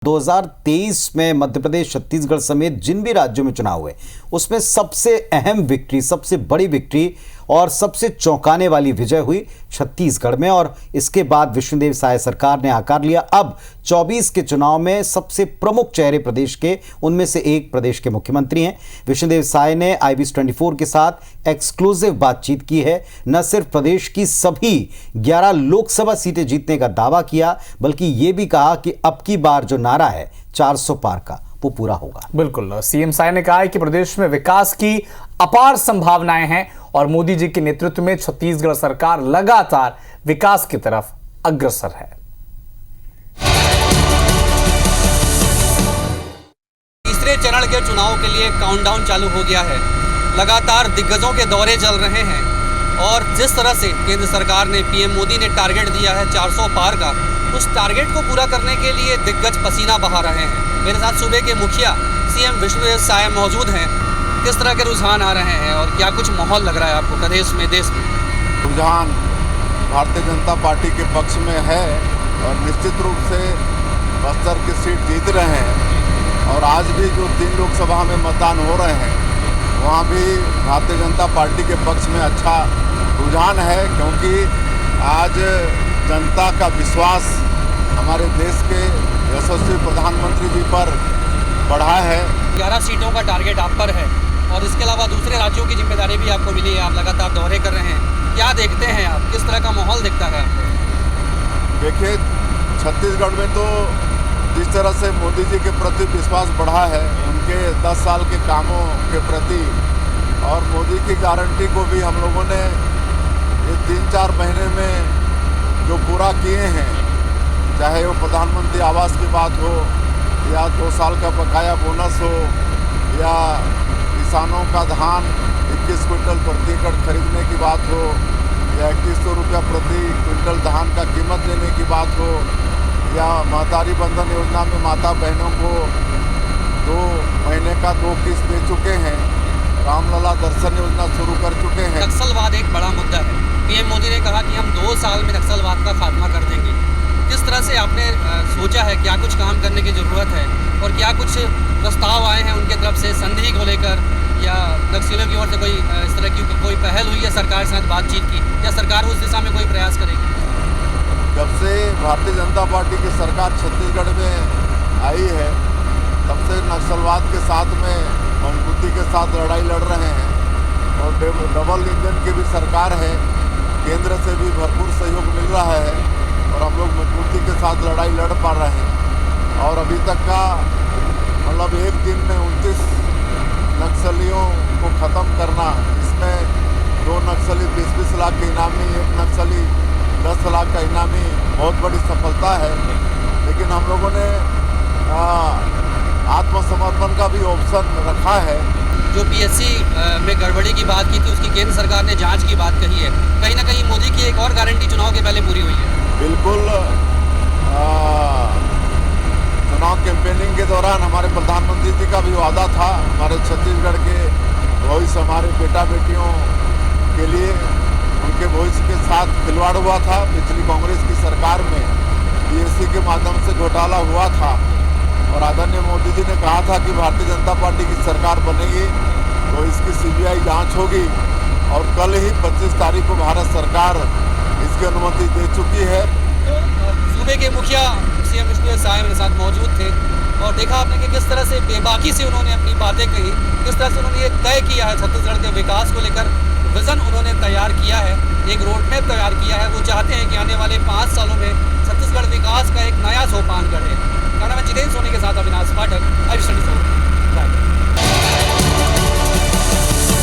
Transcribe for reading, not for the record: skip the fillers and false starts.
2023 में मध्य प्रदेश, छत्तीसगढ़ समेत जिन भी राज्यों में चुनाव हुए उसमें सबसे अहम विक्ट्री, सबसे बड़ी विक्ट्री और सबसे चौंकाने वाली विजय हुई छत्तीसगढ़ में। और इसके बाद विष्णुदेव साय सरकार ने आकार लिया। अब 24 के चुनाव में सबसे प्रमुख चेहरे प्रदेश के, उनमें से एक प्रदेश के मुख्यमंत्री हैं। विष्णुदेव साय ने IBS24 के साथ एक्सक्लूसिव बातचीत की है। न सिर्फ प्रदेश की सभी 11 लोकसभा सीटें जीतने का दावा किया, बल्कि यह भी कहा कि अब की बार जो नारा है 400 पार का, वो पूरा होगा। बिल्कुल, सीएम साय ने कहा है कि प्रदेश में विकास की अपार संभावनाएं हैं और मोदी जी के नेतृत्व में छत्तीसगढ़ सरकार लगातार विकास की तरफ अग्रसर है। तीसरे चरण के चुनाव के लिए काउंटडाउन चालू हो गया है। लगातार दिग्गजों के दौरे चल रहे हैं और जिस तरह से केंद्र सरकार ने, पीएम मोदी ने टारगेट दिया है 400 पार का, उस टारगेट को पूरा करने के लिए दिग्गज पसीना बहा रहे हैं। मेरे साथ सूबे के मुखिया सीएम विष्णुदेव साय मौजूद हैं। किस तरह के रुझान आ रहे हैं और क्या कुछ माहौल लग रहा है आपको प्रदेश में, देश में? रुझान भारतीय जनता पार्टी के पक्ष में है और निश्चित रूप से बस्तर की सीट जीत रहे हैं। और आज भी जो 3 लोकसभा में मतदान हो रहे हैं वहाँ भी भारतीय जनता पार्टी के पक्ष में अच्छा रुझान है, क्योंकि आज जनता का विश्वास हमारे देश के यशस्वी प्रधानमंत्री जी पर बढ़ा है। 11 सीटों का टारगेट आप पर है और इसके अलावा दूसरे राज्यों की जिम्मेदारी भी आपको मिली है। आप लगातार दौरे कर रहे हैं, क्या देखते हैं आप, किस तरह का माहौल दिखता है आपको? देखिए, छत्तीसगढ़ में तो जिस तरह से मोदी जी के प्रति विश्वास बढ़ा है, उनके 10 साल के कामों के प्रति और मोदी की गारंटी को भी हम लोगों ने ये 3-4 महीने में जो पूरा किए हैं, चाहे वो प्रधानमंत्री आवास की बात हो या 2 साल का बकाया बोनस हो या किसानों का धान 21 क्विंटल प्रति एकड़ खरीदने की बात हो या 2100 रुपया प्रति क्विंटल धान का कीमत देने की बात हो या महतारी बंधन योजना में माता बहनों को 2 महीने का 2 किस्त दे चुके हैं, रामलला दर्शन योजना शुरू कर चुके हैं। नक्सलवाद एक बड़ा मुद्दा है। पीएम मोदी ने कहा कि हम 2 साल में नक्सलवाद का खात्मा कर देंगे। किस तरह से आपने सोचा है, क्या कुछ काम करने की ज़रूरत है और क्या कुछ प्रस्ताव आए हैं उनके तरफ से संधि को लेकर, या नक्सलियों की ओर से कोई इस तरह की कोई पहल हुई है सरकार के साथ बातचीत की, या सरकार उस दिशा में कोई प्रयास करेगी? जब से भारतीय जनता पार्टी की सरकार छत्तीसगढ़ में आई है, तब से नक्सलवाद के साथ में मजबूती के साथ लड़ाई लड़ रहे हैं और डबल इंजन की भी सरकार है, केंद्र से भी भरपूर सहयोग मिल रहा है और हम लोग मजबूती के साथ लड़ाई लड़ पा रहे हैं। और अभी तक का मतलब एक दिन में 29 नक्सलियों को ख़त्म करना, इसमें 2 नक्सली 20-20 लाख के इनामी, 1 नक्सली 10 लाख का इनामी, बहुत बड़ी सफलता है। लेकिन हम लोगों ने आत्मसमर्पण का भी ऑप्शन रखा है। जो PSC में गड़बड़ी की बात की थी, उसकी केंद्र सरकार ने जांच की बात कही है। कहीं ना कहीं मोदी की एक और गारंटी चुनाव के पहले पूरी हुई है। बिल्कुल, चुनाव कैंपेनिंग के दौरान हमारे प्रधानमंत्री जी का भी वादा था, हमारे छत्तीसगढ़ के भविष्य, हमारे बेटा बेटियों के लिए उनके भविष्य के साथ खिलवाड़ हुआ था। पिछली कांग्रेस की सरकार में PSC के माध्यम से घोटाला हुआ था और आदरणीय मोदी जी ने कहा था कि भारतीय जनता पार्टी की सरकार बनेगी तो इसकी CBI जांच होगी और कल ही 25 तारीख को भारत सरकार इसकी अनुमति दे चुकी है। सूबे के मुखिया सीएम विष्णुदेव साय मेरे साथ मौजूद थे और देखा आपने कि किस तरह से बेबाकी से उन्होंने अपनी बातें कही, किस तरह से उन्होंने ये तय किया है छत्तीसगढ़ के विकास को लेकर विजन उन्होंने तैयार किया है, एक रोड मैप तैयार किया है। वो चाहते हैं कि आने वाले 5 सालों में छत्तीसगढ़ विकास का एक नया सोपान गढ़े। क्या नाम है? जितेंद्र